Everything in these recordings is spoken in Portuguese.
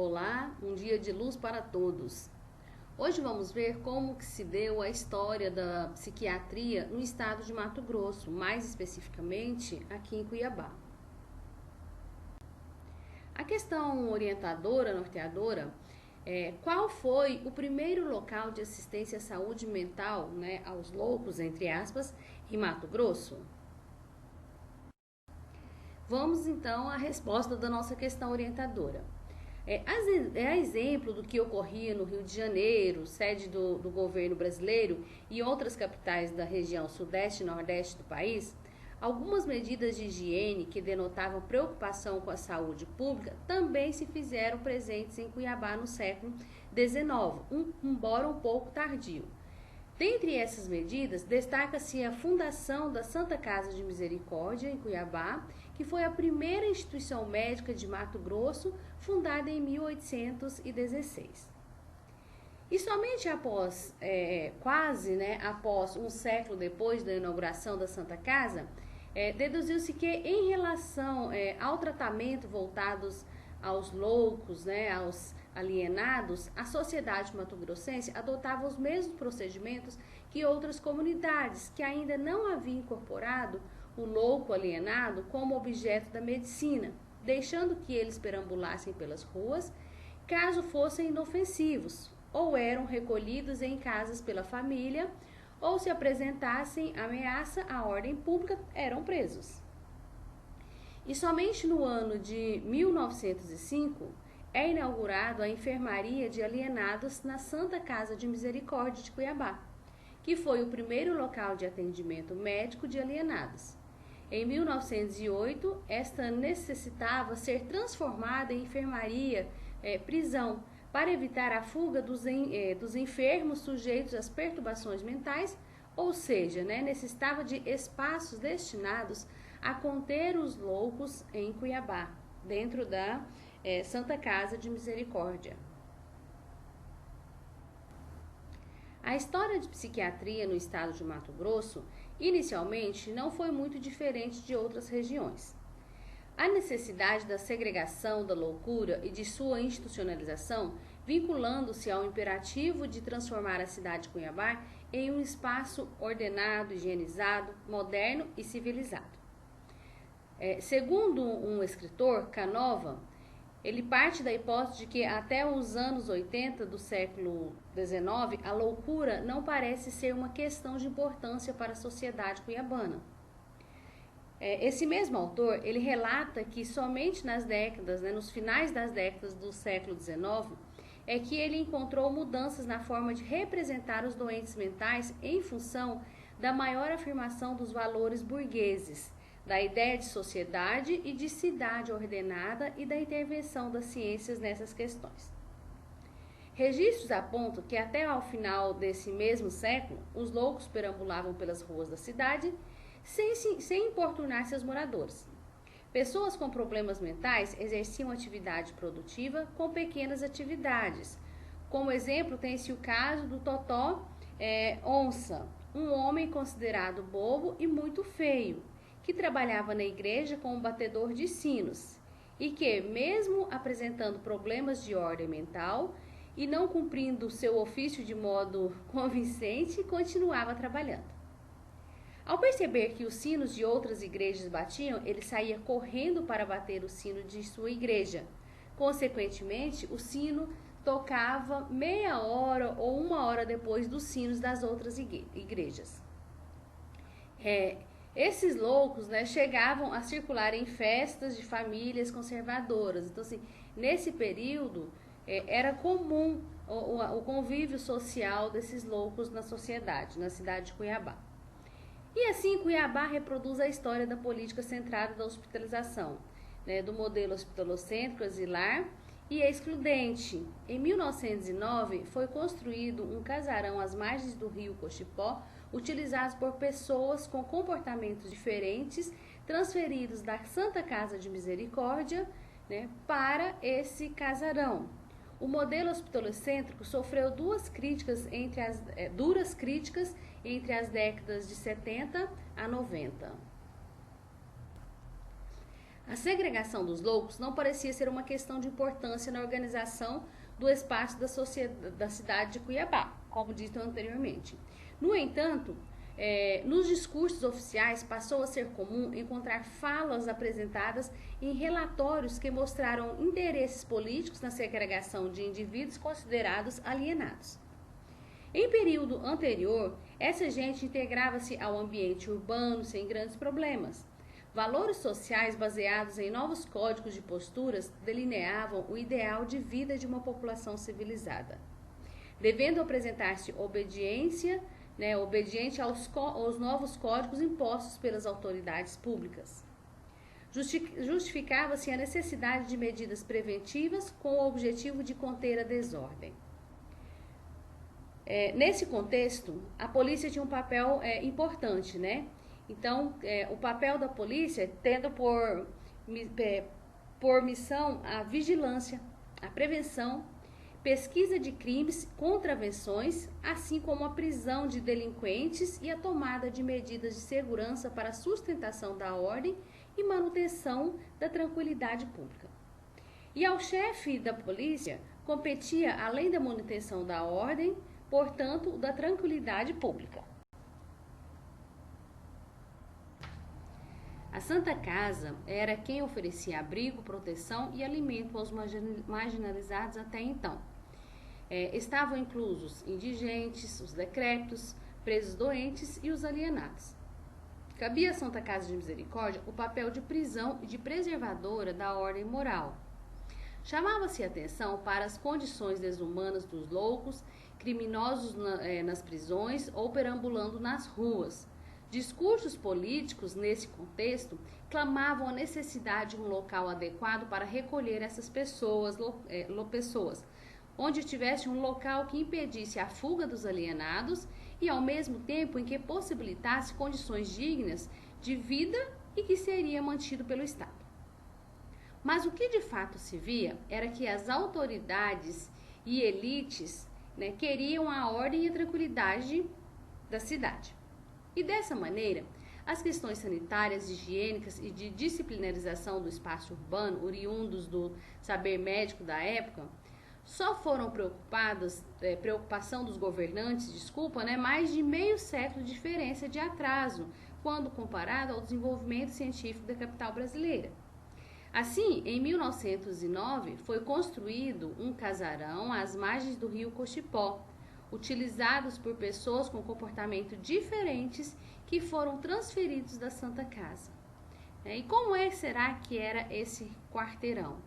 Olá, um dia de luz para todos. Hoje vamos ver como que se deu a história da psiquiatria no estado de Mato Grosso, mais especificamente aqui em Cuiabá. A questão orientadora, norteadora, qual foi o primeiro local de assistência à saúde mental, aos loucos, entre aspas, em Mato Grosso? Vamos então à resposta da nossa questão orientadora. A exemplo do que ocorria no Rio de Janeiro, sede do governo brasileiro, e outras capitais da região sudeste e nordeste do país, algumas medidas de higiene que denotavam preocupação com a saúde pública também se fizeram presentes em Cuiabá no século XIX, embora um pouco tardio. Dentre essas medidas, destaca-se a fundação da Santa Casa de Misericórdia, em Cuiabá, que foi a primeira instituição médica de Mato Grosso, fundada em 1816. E somente após, após um século depois da inauguração da Santa Casa, deduziu-se que, em relação ao tratamento voltados aos loucos, aos alienados, a sociedade mato-grossense adotava os mesmos procedimentos que outras comunidades que ainda não haviam incorporado o louco alienado como objeto da medicina, deixando que eles perambulassem pelas ruas, caso fossem inofensivos, ou eram recolhidos em casas pela família, ou se apresentassem ameaça à ordem pública, eram presos. E somente no ano de 1905 é inaugurado a enfermaria de alienados na Santa Casa de Misericórdia de Cuiabá, que foi o primeiro local de atendimento médico de alienados. Em 1908, esta necessitava ser transformada em enfermaria prisão, para evitar a fuga dos enfermos sujeitos às perturbações mentais, ou seja, necessitava de espaços destinados a conter os loucos em Cuiabá, dentro da Santa Casa de Misericórdia. A história de psiquiatria no estado de Mato Grosso, inicialmente, não foi muito diferente de outras regiões. A necessidade da segregação da loucura e de sua institucionalização, vinculando-se ao imperativo de transformar a cidade de Cuiabá em um espaço ordenado, higienizado, moderno e civilizado. Segundo um escritor, Canova, ele parte da hipótese de que até os anos 80 do século XIX, a loucura não parece ser uma questão de importância para a sociedade cuiabana. Esse mesmo autor, ele relata que somente nas décadas, nos finais das décadas do século XIX, é que ele encontrou mudanças na forma de representar os doentes mentais em função da maior afirmação dos valores burgueses, da ideia de sociedade e de cidade ordenada e da intervenção das ciências nessas questões. Registros apontam que até ao final desse mesmo século, os loucos perambulavam pelas ruas da cidade sem importunar seus moradores. Pessoas com problemas mentais exerciam atividade produtiva com pequenas atividades. Como exemplo, tem-se o caso do Totó Onça, um homem considerado bobo e muito feio, que trabalhava na igreja como batedor de sinos e que, mesmo apresentando problemas de ordem mental e não cumprindo seu ofício de modo convincente, continuava trabalhando. Ao perceber que os sinos de outras igrejas batiam, ele saía correndo para bater o sino de sua igreja. Consequentemente, o sino tocava meia hora ou uma hora depois dos sinos das outras igrejas. Esses loucos, chegavam a circular em festas de famílias conservadoras. Então, assim, nesse período, era comum o convívio social desses loucos na sociedade, na cidade de Cuiabá. E assim, Cuiabá reproduz a história da política centrada da hospitalização, do modelo hospitalocêntrico, asilar e excludente. Em 1909, foi construído um casarão às margens do rio Cochipó, utilizado por pessoas com comportamentos diferentes, transferidos da Santa Casa de Misericórdia para esse casarão. O modelo hospitalocêntrico sofreu duras críticas entre as décadas de 70 a 90. A segregação dos loucos não parecia ser uma questão de importância na organização do espaço da cidade de Cuiabá, como dito anteriormente. No entanto, nos discursos oficiais passou a ser comum encontrar falas apresentadas em relatórios que mostraram interesses políticos na segregação de indivíduos considerados alienados. Em período anterior, essa gente integrava-se ao ambiente urbano sem grandes problemas. Valores sociais baseados em novos códigos de posturas delineavam o ideal de vida de uma população civilizada, devendo apresentar-se obediente aos novos códigos impostos pelas autoridades públicas. Justificava-se a necessidade de medidas preventivas com o objetivo de conter a desordem. Nesse contexto, a polícia tinha um papel importante, né? Então, o papel da polícia tendo por missão a vigilância, a prevenção, pesquisa de crimes, contravenções, assim como a prisão de delinquentes e a tomada de medidas de segurança para a sustentação da ordem e manutenção da tranquilidade pública. E ao chefe da polícia competia, além da manutenção da ordem, portanto, da tranquilidade pública. A Santa Casa era quem oferecia abrigo, proteção e alimento aos marginalizados até então. Estavam inclusos indigentes, os decrépitos, presos doentes e os alienados. Cabia à Santa Casa de Misericórdia o papel de prisão e de preservadora da ordem moral. Chamava-se atenção para as condições desumanas dos loucos, criminosos nas prisões ou perambulando nas ruas. Discursos políticos, nesse contexto, clamavam a necessidade de um local adequado para recolher essas pessoas, onde tivesse um local que impedisse a fuga dos alienados e, ao mesmo tempo, em que possibilitasse condições dignas de vida e que seria mantido pelo Estado. Mas o que de fato se via era que as autoridades e elites, queriam a ordem e a tranquilidade da cidade. E dessa maneira, as questões sanitárias, higiênicas e de disciplinarização do espaço urbano, oriundos do saber médico da época, só foram preocupação dos governantes, mais de meio século de diferença de atraso, quando comparado ao desenvolvimento científico da capital brasileira. Assim, em 1909, foi construído um casarão às margens do rio Cochipó, utilizados por pessoas com comportamento diferentes que foram transferidos da Santa Casa. E como será que era esse quarteirão?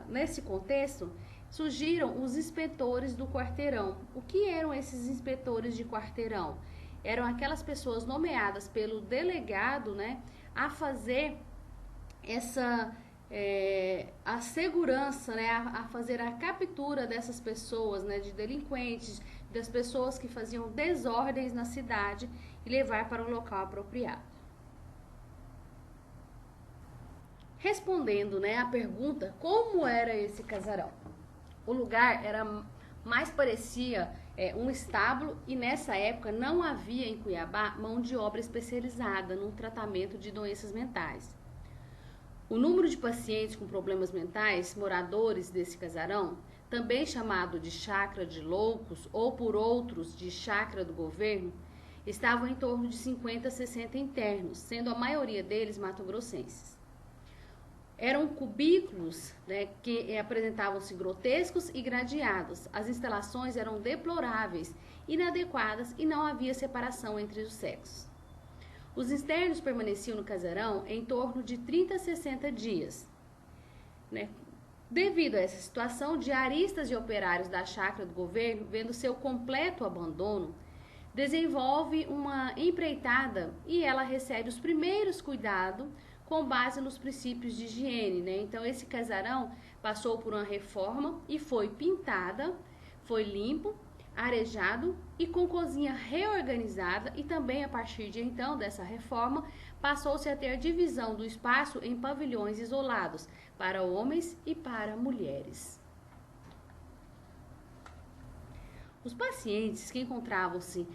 Nesse contexto, surgiram os inspetores do quarteirão. O que eram esses inspetores de quarteirão? Eram aquelas pessoas nomeadas pelo delegado, a fazer a segurança, a fazer a captura dessas pessoas, de delinquentes, das pessoas que faziam desordens na cidade e levar para um local apropriado. Respondendo, a pergunta como era esse casarão? O lugar mais parecia um estábulo e nessa época não havia em Cuiabá mão de obra especializada no tratamento de doenças mentais. O número de pacientes com problemas mentais, moradores desse casarão, também chamado de chácara de loucos ou por outros de chácara do governo, estavam em torno de 50 a 60 internos, sendo a maioria deles mato-grossenses. Eram cubículos que apresentavam-se grotescos e gradeados. As instalações eram deploráveis, inadequadas e não havia separação entre os sexos. Os internos permaneciam no casarão em torno de 30 a 60 dias. Devido a essa situação, diaristas e operários da chácara do governo, vendo seu completo abandono, desenvolve uma empreitada e ela recebe os primeiros cuidados com base nos princípios de higiene. Então, esse casarão passou por uma reforma e foi pintada, foi limpo, arejado e com cozinha reorganizada e também a partir de então dessa reforma passou-se a ter divisão do espaço em pavilhões isolados para homens e para mulheres. Os pacientes que encontravam-se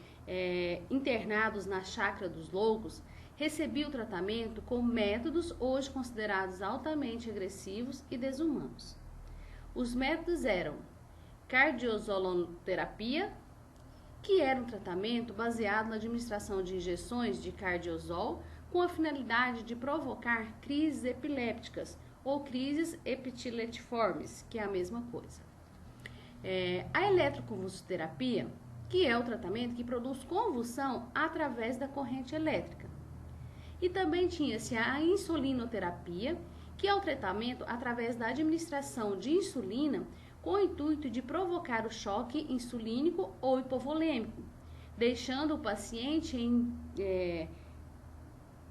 internados na chácara dos loucos recebia o tratamento com métodos hoje considerados altamente agressivos e desumanos. Os métodos eram cardiozoloterapia, que era um tratamento baseado na administração de injeções de cardiozol com a finalidade de provocar crises epilépticas ou crises epileptiformes, que é a mesma coisa. A eletroconvulsoterapia, que é o tratamento que produz convulsão através da corrente elétrica. E também tinha-se a insulinoterapia, que é o tratamento através da administração de insulina com o intuito de provocar o choque insulínico ou hipovolêmico, deixando o paciente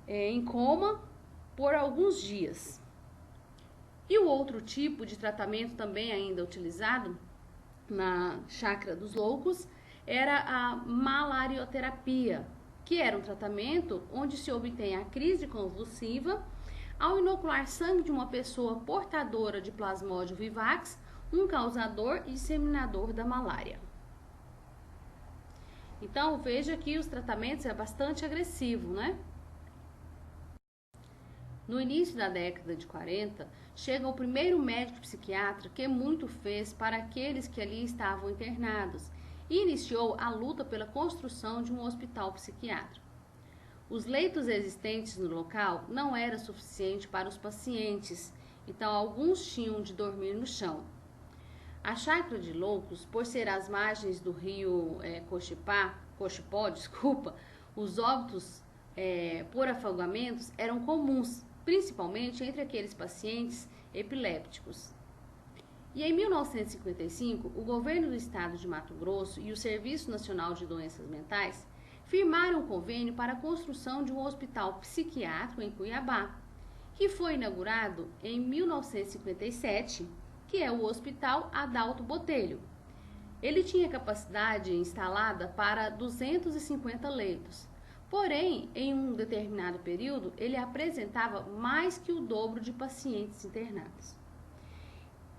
em coma por alguns dias. E o outro tipo de tratamento também ainda utilizado na chácara dos loucos era a malarioterapia, que era um tratamento onde se obtém a crise convulsiva ao inocular sangue de uma pessoa portadora de Plasmodium vivax, um causador e disseminador da malária. Então, veja que os tratamentos é bastante agressivo, né? No início da década de 40, chega o primeiro médico psiquiatra que muito fez para aqueles que ali estavam internados e iniciou a luta pela construção de um hospital psiquiátrico. Os leitos existentes no local não eram suficientes para os pacientes, então alguns tinham de dormir no chão. A chácara de loucos, por ser às margens do rio Cochipó, os óbitos por afogamentos eram comuns, principalmente entre aqueles pacientes epilépticos. E em 1955, o governo do estado de Mato Grosso e o Serviço Nacional de Doenças Mentais firmaram um convênio para a construção de um hospital psiquiátrico em Cuiabá, que foi inaugurado em 1957, que é o Hospital Adalto Botelho. Ele tinha capacidade instalada para 250 leitos, porém, em um determinado período, ele apresentava mais que o dobro de pacientes internados.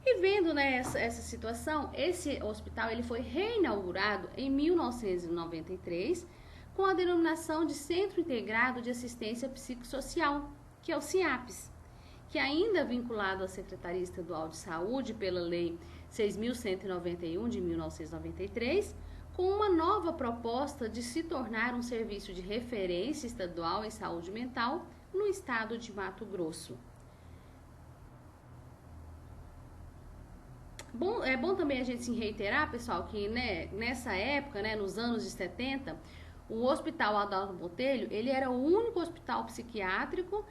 E vendo, né, essa situação, esse hospital ele foi reinaugurado em 1993 com a denominação de Centro Integrado de Assistência Psicossocial, que é o CIAPS, que ainda vinculado à Secretaria Estadual de Saúde pela Lei 6.191 de 1993, com uma nova proposta de se tornar um serviço de referência estadual em saúde mental no estado de Mato Grosso. É bom também a gente se reiterar, pessoal, que né, nessa época, né, nos anos de 70, o Hospital Adalto Botelho, ele era o único hospital psiquiátrico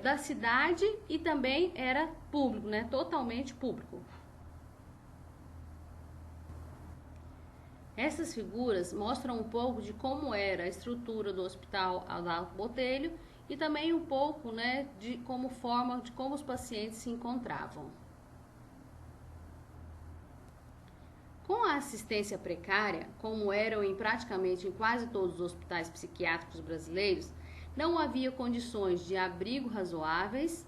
da cidade e também era público, né, totalmente público. Essas figuras mostram um pouco de como era a estrutura do Hospital Adalto Botelho e também um pouco, né, de como os pacientes se encontravam. Com a assistência precária, como eram praticamente em quase todos os hospitais psiquiátricos brasileiros, não havia condições de abrigo razoáveis,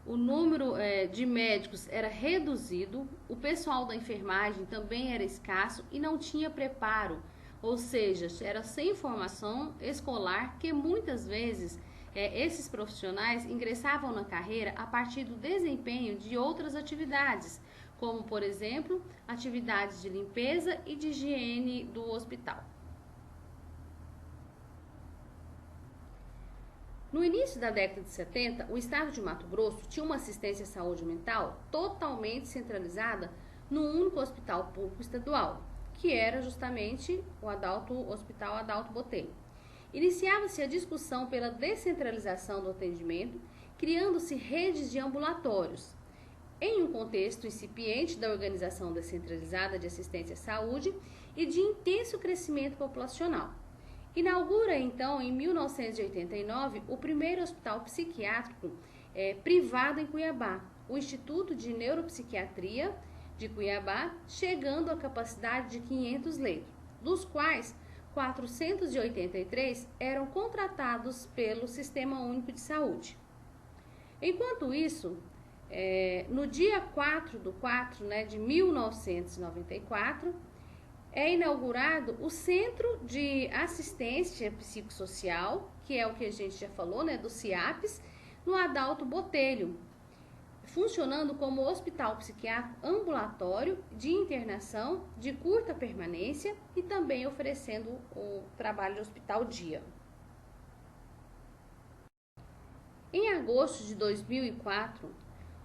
o número de médicos era reduzido, o pessoal da enfermagem também era escasso e não tinha preparo, ou seja, era sem formação escolar que muitas vezes esses profissionais ingressavam na carreira a partir do desempenho de outras atividades, como, por exemplo, atividades de limpeza e de higiene do hospital. No início da década de 70, o estado de Mato Grosso tinha uma assistência à saúde mental totalmente centralizada no único hospital público estadual, que era justamente o Hospital Adalto Botelho. Iniciava-se a discussão pela descentralização do atendimento, criando-se redes de ambulatórios, em um contexto incipiente da organização descentralizada de assistência à saúde e de intenso crescimento populacional. Inaugura, então, em 1989, o primeiro hospital psiquiátrico privado em Cuiabá, o Instituto de Neuropsiquiatria de Cuiabá, chegando à capacidade de 500 leitos, dos quais 483 eram contratados pelo Sistema Único de Saúde. Enquanto isso, no dia 4/4, de 1994, é inaugurado o Centro de Assistência Psicossocial, que é o que a gente já falou, né, do CIAPS, no Adalto Botelho, funcionando como hospital psiquiátrico ambulatório de internação de curta permanência e também oferecendo o trabalho de hospital dia. Em agosto de 2004,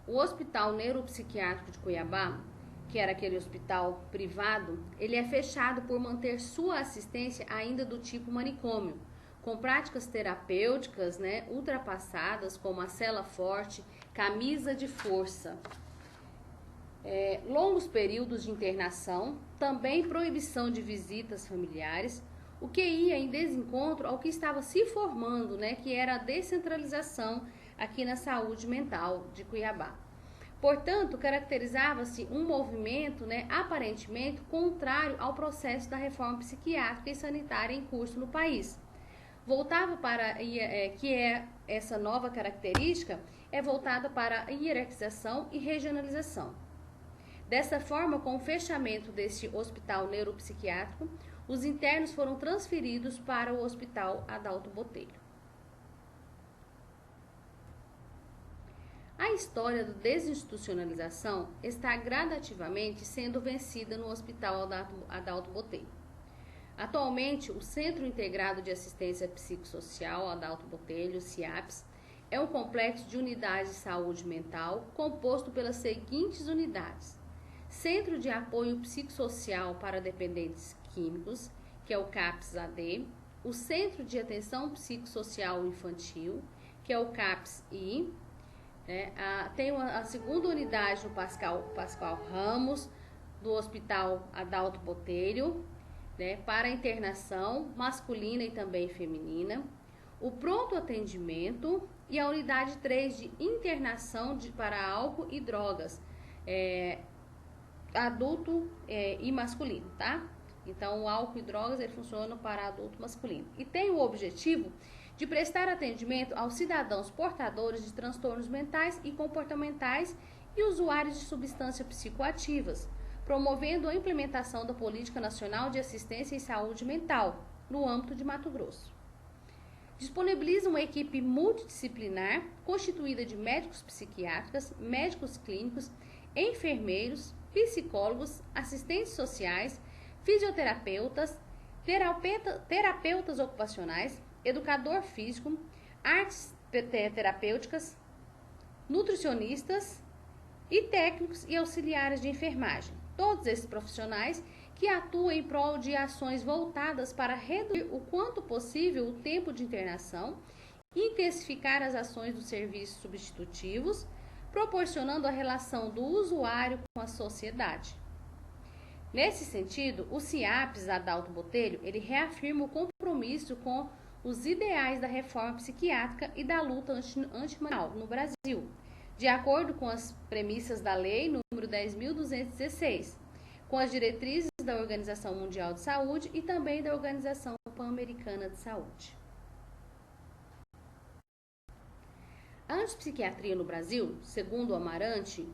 o Hospital Neuropsiquiátrico de Cuiabá, que era aquele hospital privado, ele é fechado por manter sua assistência ainda do tipo manicômio, com práticas terapêuticas, né, ultrapassadas, como a cela forte, camisa de força. Longos períodos de internação, também proibição de visitas familiares, o que ia em desencontro ao que estava se formando, né, que era a descentralização aqui na saúde mental de Cuiabá. Portanto, caracterizava-se um movimento, né, aparentemente contrário ao processo da reforma psiquiátrica e sanitária em curso no país. Voltava para essa nova característica é voltada para a hierarquização e regionalização. Dessa forma, com o fechamento deste hospital neuropsiquiátrico, os internos foram transferidos para o Hospital Adalto Botelho. A história da desinstitucionalização está gradativamente sendo vencida no Hospital Adalto Botelho. Atualmente, o Centro Integrado de Assistência Psicossocial Adalto Botelho, CIAPS, é um complexo de unidades de saúde mental composto pelas seguintes unidades: Centro de Apoio Psicossocial para Dependentes Químicos, que é o CAPS-AD, o Centro de Atenção Psicossocial Infantil, que é o CAPS-I, né? Tem a segunda unidade no Pascoal Ramos, do Hospital Adalto Botelho, né, para internação masculina e também feminina, o pronto atendimento e a unidade 3 de internação para álcool e drogas, adulto e masculino, tá? Então, o álcool e drogas ele funciona para adulto masculino e tem o objetivo de prestar atendimento aos cidadãos portadores de transtornos mentais e comportamentais e usuários de substâncias psicoativas, promovendo a implementação da Política Nacional de Assistência em Saúde Mental, no âmbito de Mato Grosso. Disponibiliza uma equipe multidisciplinar, constituída de médicos psiquiatras, médicos clínicos, enfermeiros, psicólogos, assistentes sociais, fisioterapeutas, terapeutas ocupacionais, educador físico, artes terapêuticas, nutricionistas e técnicos e auxiliares de enfermagem. Todos esses profissionais que atuam em prol de ações voltadas para reduzir o quanto possível o tempo de internação, intensificar as ações dos serviços substitutivos, proporcionando a relação do usuário com a sociedade. Nesse sentido, o CIAPS Adalto Botelho, ele reafirma o compromisso com os ideais da reforma psiquiátrica e da luta antimanal no Brasil, de acordo com as premissas da Lei nº 10.216, com as diretrizes da Organização Mundial de Saúde e também da Organização Pan-Americana de Saúde. A antipsiquiatria no Brasil, segundo o Amarante,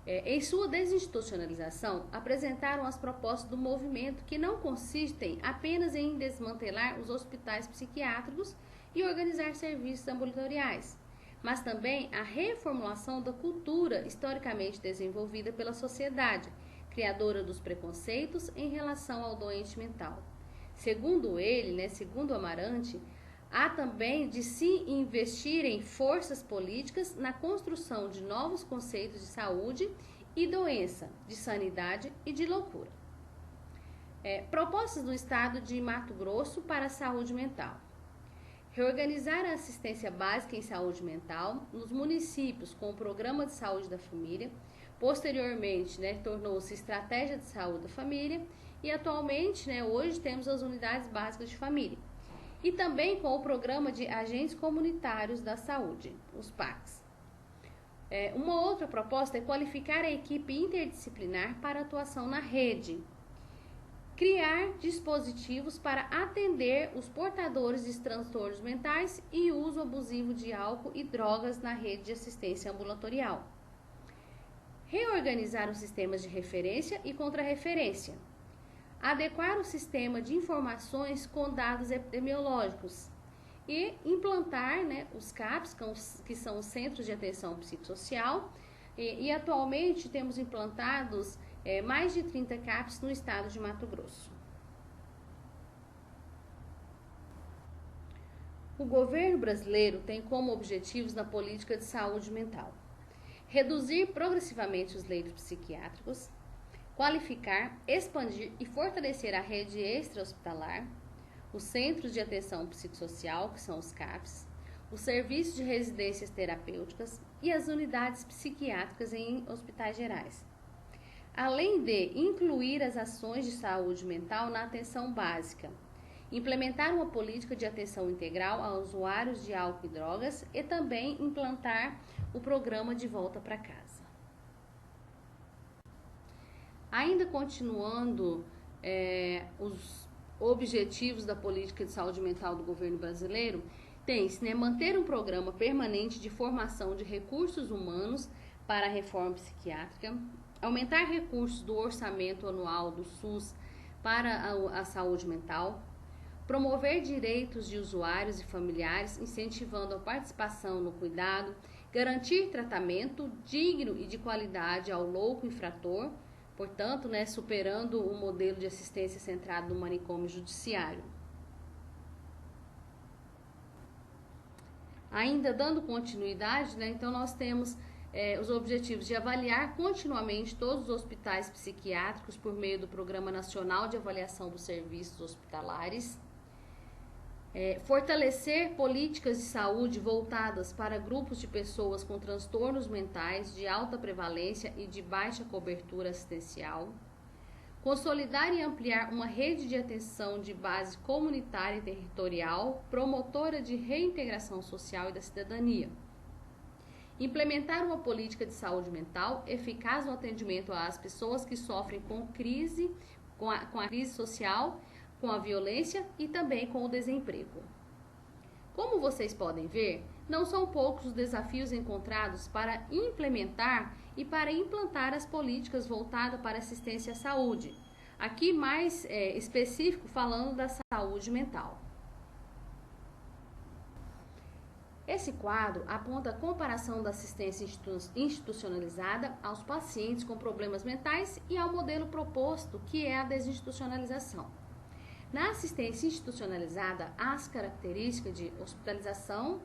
em sua desinstitucionalização, apresentaram as propostas do movimento que não consistem apenas em desmantelar os hospitais psiquiátricos e organizar serviços ambulatoriais, mas também a reformulação da cultura historicamente desenvolvida pela sociedade, criadora dos preconceitos em relação ao doente mental. Segundo ele, segundo Amarante, há também de se investir em forças políticas na construção de novos conceitos de saúde e doença, de sanidade e de loucura. Propostas do Estado de Mato Grosso para a saúde mental. Reorganizar a assistência básica em saúde mental nos municípios com o Programa de Saúde da Família. Posteriormente, tornou-se Estratégia de Saúde da Família e atualmente, hoje temos as Unidades Básicas de Família. E também com o Programa de Agentes Comunitários da Saúde, os PACs. Uma outra proposta é qualificar a equipe interdisciplinar para atuação na rede. Criar dispositivos para atender os portadores de transtornos mentais e uso abusivo de álcool e drogas na rede de assistência ambulatorial. Reorganizar os sistemas de referência e contrarreferência. Adequar o sistema de informações com dados epidemiológicos. e implantar, né, os CAPs, que são os Centros de Atenção Psicossocial, e atualmente temos implantados mais de 30 CAPs no estado de Mato Grosso. O governo brasileiro tem como objetivos na política de saúde mental reduzir progressivamente os leitos psiquiátricos, qualificar, expandir e fortalecer a rede extra-hospitalar, os centros de atenção psicossocial, que são os CAPs, os serviços de residências terapêuticas e as unidades psiquiátricas em hospitais gerais, além de incluir as ações de saúde mental na atenção básica, implementar uma política de atenção integral a usuários de álcool e drogas e também implantar o programa de volta para casa. Ainda continuando os objetivos da política de saúde mental do governo brasileiro, tem-se, né, manter um programa permanente de formação de recursos humanos para a reforma psiquiátrica, aumentar recursos do orçamento anual do SUS para a saúde mental, promover direitos de usuários e familiares, incentivando a participação no cuidado, garantir tratamento digno e de qualidade ao louco infrator, portanto, né, superando o modelo de assistência centrado no manicômio judiciário. Ainda dando continuidade, né, então nós temos os objetivos de avaliar continuamente todos os hospitais psiquiátricos por meio do Programa Nacional de Avaliação dos Serviços Hospitalares, fortalecer políticas de saúde voltadas para grupos de pessoas com transtornos mentais de alta prevalência e de baixa cobertura assistencial, consolidar e ampliar uma rede de atenção de base comunitária e territorial, promotora de reintegração social e da cidadania, implementar uma política de saúde mental eficaz no atendimento às pessoas que sofrem com a crise social, com a violência e também com o desemprego. Como vocês podem ver, não são poucos os desafios encontrados para implementar e para implantar as políticas voltadas para assistência à saúde, aqui mais específico falando da saúde mental. Esse quadro aponta a comparação da assistência institucionalizada aos pacientes com problemas mentais e ao modelo proposto, que é a desinstitucionalização. Na assistência institucionalizada, há as características de hospitalização,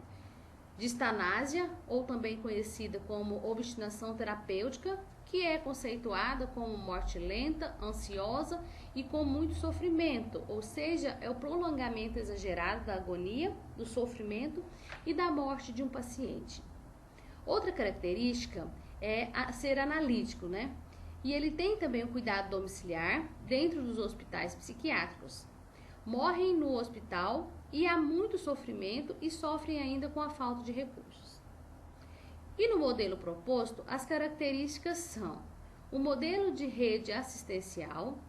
distanásia, ou também conhecida como obstinação terapêutica, que é conceituada como morte lenta, ansiosa e com muito sofrimento, ou seja, é o prolongamento exagerado da agonia, do sofrimento e da morte de um paciente. Outra característica é ser analítico, né? E ele tem também o cuidado domiciliar dentro dos hospitais psiquiátricos. Morrem no hospital e há muito sofrimento e sofrem ainda com a falta de recursos. E no modelo proposto, as características são o modelo de rede assistencial,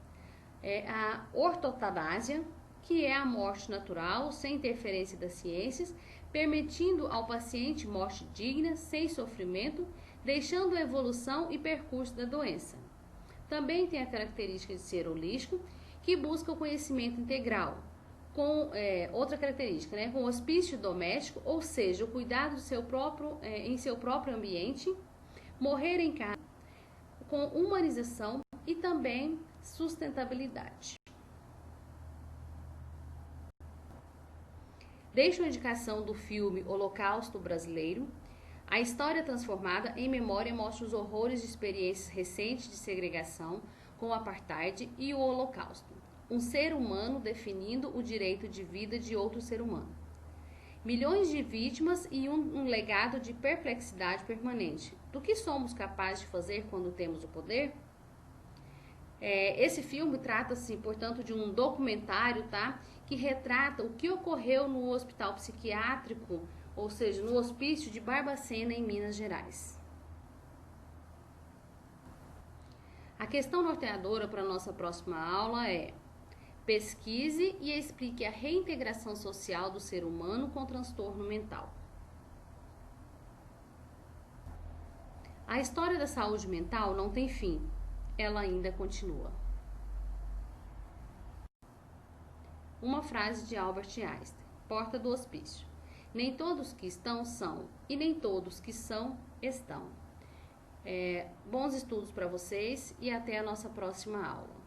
a ortotanásia, que é a morte natural, sem interferência das ciências, permitindo ao paciente morte digna, sem sofrimento, deixando a evolução e percurso da doença. Também tem a característica de ser holístico, que busca o conhecimento integral. Com outra característica, né, com hospício doméstico, ou seja, o cuidado do em seu próprio ambiente, morrer em casa, com humanização e também sustentabilidade. Deixo a indicação do filme Holocausto Brasileiro. A história transformada em memória mostra os horrores de experiências recentes de segregação com o apartheid e o Holocausto. Um ser humano definindo o direito de vida de outro ser humano. Milhões de vítimas e um legado de perplexidade permanente. Do que somos capazes de fazer quando temos o poder? Esse filme trata-se, portanto, de um documentário, tá? Que retrata o que ocorreu no hospital psiquiátrico, ou seja, no hospício de Barbacena, em Minas Gerais. A questão norteadora para a nossa próxima aula é: pesquise e explique a reintegração social do ser humano com transtorno mental. A história da saúde mental não tem fim, ela ainda continua. Uma frase de Albert Einstein: porta do hospício. Nem todos que estão são, e nem todos que são, estão. Bons estudos para vocês e até a nossa próxima aula.